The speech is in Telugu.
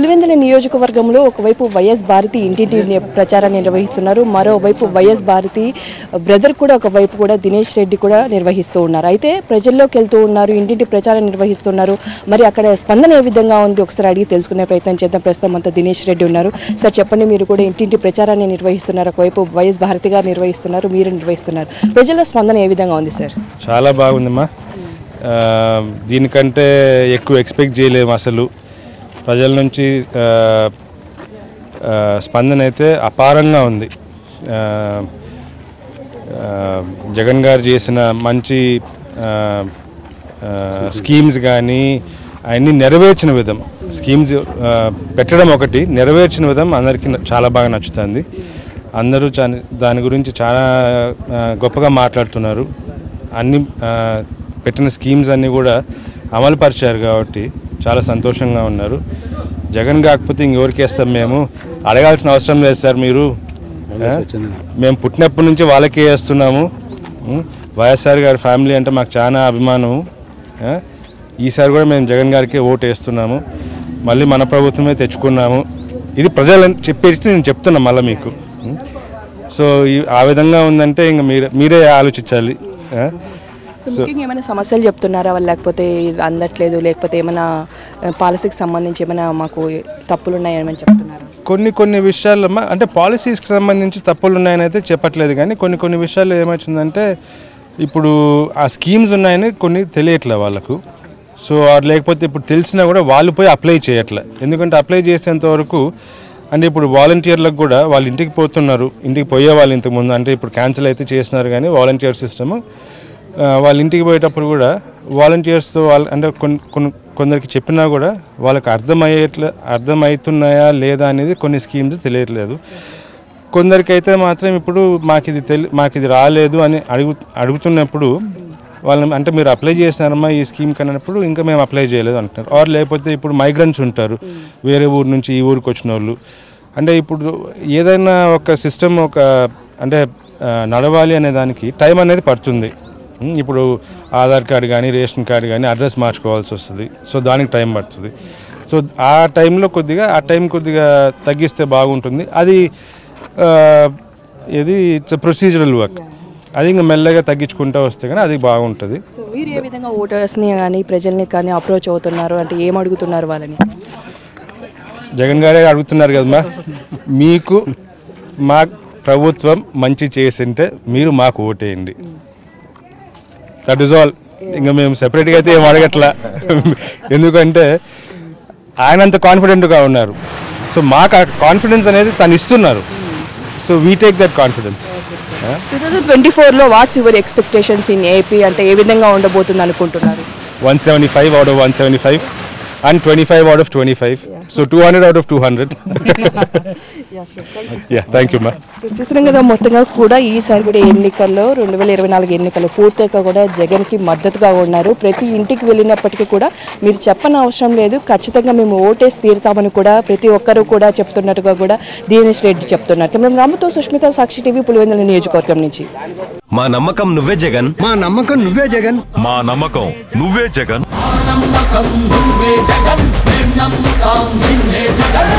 పులివెందుల నియోజకవర్గంలో ఒకవైపు వైఎస్ భారతి ఇంటింటి ప్రచారాన్ని నిర్వహిస్తున్నారు. మరోవైపు వైఎస్ భారతి బ్రదర్ కూడా ఒకవైపు కూడా దినేష్ రెడ్డి కూడా నిర్వహిస్తూ ఉన్నారు. అయితే ప్రజల్లోకి వెళ్తూ ఉన్నారు, ఇంటింటి ప్రచారం నిర్వహిస్తున్నారు. మరి అక్కడ స్పందన ఏ విధంగా ఉంది ఒకసారి అడిగి తెలుసుకునే ప్రయత్నం చేద్దాం. ప్రస్తుతం అంతా దినేష్ రెడ్డి ఉన్నారు. సార్ చెప్పండి, మీరు కూడా ఇంటింటి ప్రచారాన్ని నిర్వహిస్తున్నారు, ఒకవైపు వైఎస్ భారతి గారు నిర్వహిస్తున్నారు, మీరు నిర్వహిస్తున్నారు. ప్రజల స్పందన ఏ విధంగా ఉంది సార్? చాలా బాగుందమ్మా. దీనికంటే ఎక్కువ ఎక్స్పెక్ట్ చేయలేము. అసలు ప్రజల నుంచి స్పందన అయితే అపారంగా ఉంది. జగన్ గారు చేసిన మంచి స్కీమ్స్ కానీ అవన్నీ నెరవేర్చిన విధం, స్కీమ్స్ పెట్టడం ఒకటి, నెరవేర్చిన విధం అందరికీ చాలా బాగా నచ్చుతుంది. అందరూ దాని గురించి చాలా గొప్పగా మాట్లాడుతున్నారు. అన్ని పెట్టిన స్కీమ్స్ అన్నీ కూడా అమలు పరిచారు కాబట్టి చాలా సంతోషంగా ఉన్నారు. జగన్ కాకపోతే ఇంకెవరికి వేస్తాం, మేము అడగాల్సిన అవసరం లేదు సార్. మేము పుట్టినప్పటి నుంచి వాళ్ళకే వేస్తున్నాము. వైఎస్ఆర్ గారి ఫ్యామిలీ అంటే మాకు చాలా అభిమానం. ఈసారి కూడా మేము జగన్ గారికి ఓటు వేస్తున్నాము. మళ్ళీ మన ప్రభుత్వమే తెచ్చుకున్నాము. ఇది ప్రజలు చెప్పేసి నేను చెప్తున్నాను మళ్ళీ మీకు. సో ఆ విధంగా ఉందంటే ఇంకా మీరే ఆలోచించాలి. ఏమైనా సమస్యలు చెప్తున్నారా వాళ్ళు, లేకపోతే అందట్లేదు, లేకపోతే ఏమైనా పాలసీకి సంబంధించి ఏమైనా మాకు తప్పులు ఉన్నాయని చెప్తున్నారు? కొన్ని విషయాల్లో అంటే పాలసీస్కి సంబంధించి తప్పులు ఉన్నాయని అయితే చెప్పట్లేదు, కానీ కొన్ని విషయాల్లో ఏమవుతుందంటే ఇప్పుడు ఆ స్కీమ్స్ ఉన్నాయని కొన్ని తెలియట్లే వాళ్ళకు. సో లేకపోతే ఇప్పుడు తెలిసినా కూడా వాళ్ళు పోయి అప్లై చేయట్లే. ఎందుకంటే అప్లై చేసేంత వరకు అంటే ఇప్పుడు వాలంటీర్లకు కూడా వాళ్ళు ఇంటికి పోతున్నారు, ఇంటికి పోయేవాళ్ళు ఇంతకుముందు, అంటే ఇప్పుడు క్యాన్సిల్ అయితే చేసినారు. కానీ వాలంటీర్ సిస్టము వాళ్ళ ఇంటికి పోయేటప్పుడు కూడా వాలంటీర్స్తో వాళ్ళు అంటే కొందరికి చెప్పినా కూడా వాళ్ళకి అర్థమవుతున్నాయా లేదా అనేది కొన్ని స్కీమ్స్ తెలియట్లేదు. కొందరికైతే మాత్రం ఇప్పుడు మాకు ఇది రాలేదు అని అడుగుతున్నప్పుడు వాళ్ళని అంటే మీరు అప్లై చేసినారమ్మా ఈ స్కీమ్కి అన్నప్పుడు ఇంకా మేము అప్లై చేయలేదు అంటున్నారు. ఆర్ లేకపోతే ఇప్పుడు మైగ్రెంట్స్ ఉంటారు, వేరే ఊరు నుంచి ఈ ఊరికి వచ్చిన వాళ్ళు. అంటే ఇప్పుడు ఏదైనా ఒక సిస్టమ్ అంటే నడవాలి అనే దానికి టైం అనేది పడుతుంది. ఇప్పుడు ఆధార్ కార్డు కానీ రేషన్ కార్డు కానీ అడ్రస్ మార్చుకోవాల్సి వస్తుంది. సో దానికి టైం పడుతుంది. సో ఆ టైంలో కొద్దిగా తగ్గిస్తే బాగుంటుంది. అది ఇట్స్ ప్రొసీజరల్ వర్క్. అది ఇంకా మెల్లగా తగ్గించుకుంటూ వస్తే కానీ అది బాగుంటుంది. సో మీరు ఏ విధంగా ఓటర్స్ని కానీ ప్రజల్ని కానీ అప్రోచ్ అవుతున్నారు, అంటే ఏం అడుగుతున్నారు వాళ్ళని? జగన్ గారే అడుగుతున్నారు కదమ్మా, మీకు మా ప్రభుత్వం మంచి చేసింటే మీరు మాకు ఓటేయండి. That is all. ఇంకా మేము సెపరేట్గా అయితే ఏం అడగట్లా. ఎందుకంటే ఆయన అంత కాన్ఫిడెంట్గా ఉన్నారు. సో మాకు ఆ కాన్ఫిడెన్స్ అనేది తను ఇస్తున్నారు. So we take that confidence. 2024లో what's your expectations in AP, అంటే ఏ విధంగా ఉండబోతుంది అనుకుంటున్నారు? 175 out of 175 and 25 out of 25. So 200 out of 200. Yeah, thank you ma. చూస్తున్నాం కదా, మొత్తంగా కూడా ఈసారి కూడా ఎన్నికల్లో 2024 ఎన్నికల్లో పూర్తిగా కూడా జగన్కి మద్దతుగా ఉన్నారు. ప్రతి ఇంటికి వెళ్ళినప్పటికీ కూడా మీరు చెప్పని అవసరం లేదు, ఖచ్చితంగా మేము ఓటేసి తీరుతామని కూడా ప్రతి ఒక్కరూ కూడా చెప్తున్నట్టుగా కూడా దినేష్ రెడ్డి చెప్తున్నారు. మేము రాముతో సుష్మిత, సాక్షి టీవీ, పులివెందుల నియోజకవర్గం నుంచి. మా నమ్మకం నువ్వే జగన్, మా నమ్మకం నువ్వే జగన్, మా నమ్మకం నువ్వే జగన్, నమ్మకం నువ్వే జగన్, నమ్మకం నిన్నే జగన్.